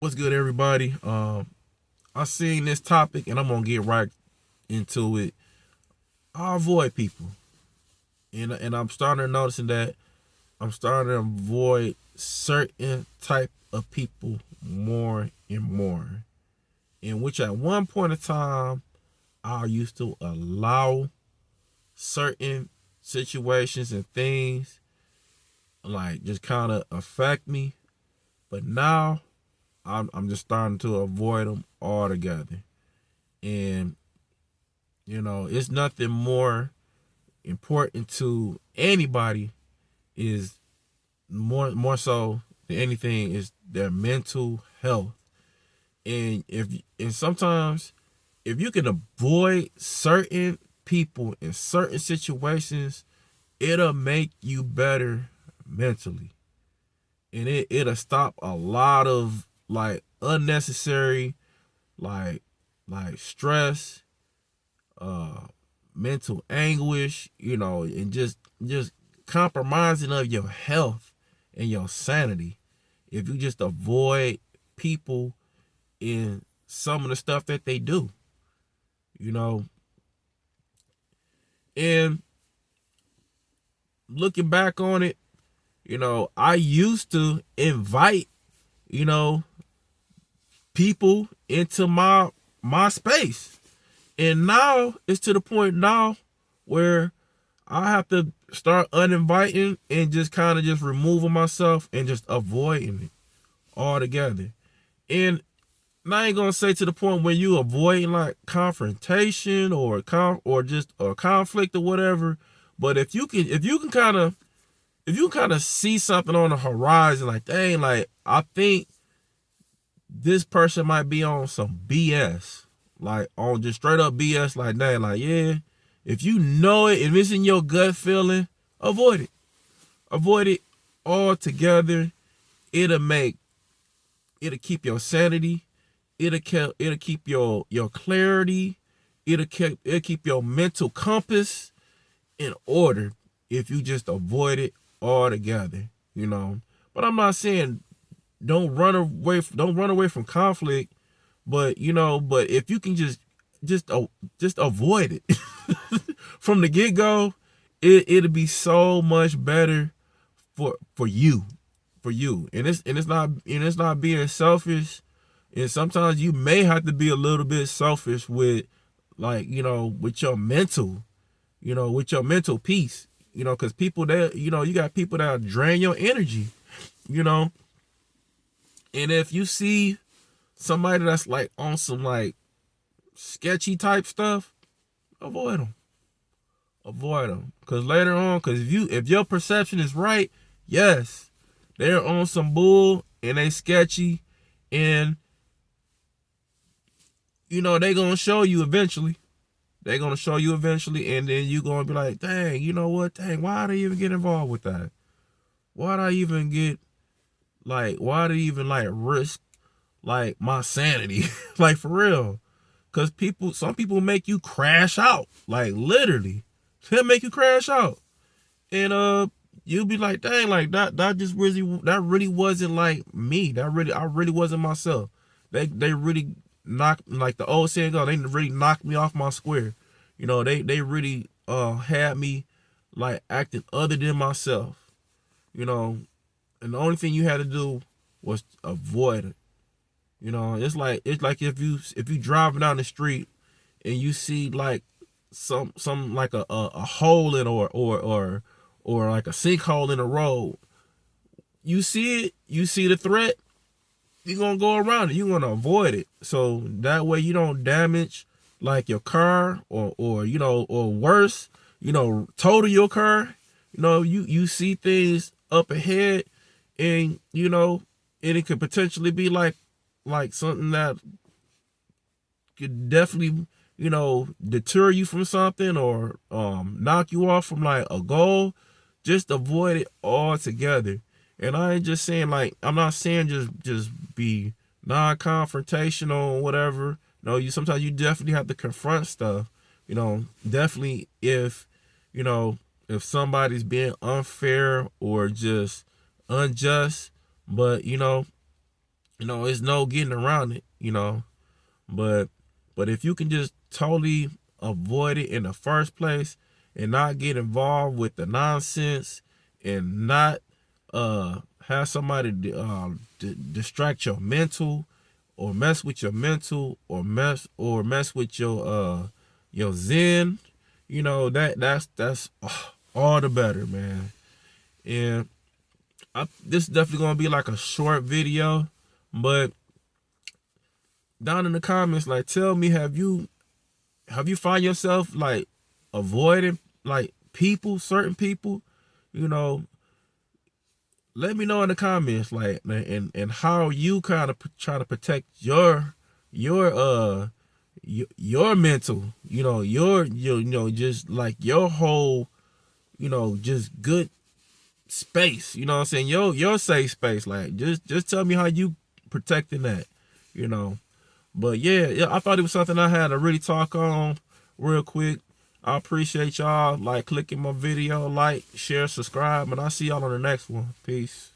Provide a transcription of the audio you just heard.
What's good, everybody? I seen this topic and I'm gonna get right into it. I avoid people, and I'm starting to noticing that I'm starting to avoid certain type of people more and more. In which at one point in time I used to allow certain situations and things like just kind of affect me, but now I'm just starting to avoid them altogether. And it's nothing more important to anybody is more so than anything is their mental health. And sometimes if you can avoid certain people in certain situations, it'll make you better mentally. And it'll stop a lot of like unnecessary like stress, uh mental anguish, and just compromising of your health and your sanity if you just avoid people in some of the stuff that they do, you know. And looking back on it, I used to invite, you know, people into my space. And now it's to the point now where I have to start uninviting and just kind of just removing myself and just avoiding it altogether. And I ain't gonna say to the point where you avoiding like confrontation or just a conflict or whatever. But if you kind of see something on the horizon, like dang, like I think this person might be on some BS, like on just straight up BS, like dang, like yeah. If you know it, if it's in your gut feeling, avoid it. Avoid it altogether. It'll make it'll keep your sanity. It'll keep your clarity. It'll keep your mental compass in order if you just avoid it altogether. But I'm not saying don't run away from conflict, but but if you can just avoid it from the get go, it'll be so much better for you, and it's not being selfish. And sometimes you may have to be a little bit selfish with like with your mental, with your mental peace, because people that you got people that drain your energy, you know. And if you see somebody that's like on some like sketchy type stuff, avoid them. Avoid them. Because later on, because if your perception is right, yes, they're on some bull and they sketchy, and they gonna show you eventually. They're gonna show you eventually, and then you gonna be like, dang, you know what? Dang, why'd I even get involved with that? Why'd I even get why'd I even like risk like my sanity? Like for real. Cause some people make you crash out. Like literally. They'll make you crash out. And you'll be like, dang, like that really wasn't like me. I really wasn't myself. They really knocked, like the old saying go, they really knocked me off my square. They really had me like acting other than myself. You know, and the only thing you had to do was avoid it. It's like if you driving down the street and you see like some like a hole in or like a sinkhole in the road. You see it, you see the threat, you're gonna go around it, you're gonna avoid it. So that way you don't damage like your car or worse, total your car. You see things up ahead, and and it could potentially be like something that could definitely deter you from something or knock you off from like a goal. Just avoid it altogether. And I ain't just saying, like, I'm not saying just be non-confrontational or whatever. No, you sometimes you definitely have to confront stuff. Definitely you know if somebody's being unfair or just unjust. But You know, it's no getting around it, you know. But if you can just totally avoid it in the first place and not get involved with the nonsense and not have somebody distract your mental or mess with your mental or mess with your zen, you know, that's all the better, man. And this is definitely gonna be like a short video, but down in the comments, like, tell me, have you find yourself like avoiding like certain people, you know? Let me know in the comments, like, and how you kind of try to protect your mental, you know, your you know, just like your whole, you know, just good space, you know what I'm saying, your safe space. Like, just tell me how you protecting that, you know. But yeah, I thought it was something I had to really talk on real quick. I appreciate y'all like clicking my video, like, share, subscribe, and I'll see y'all on the next one. Peace.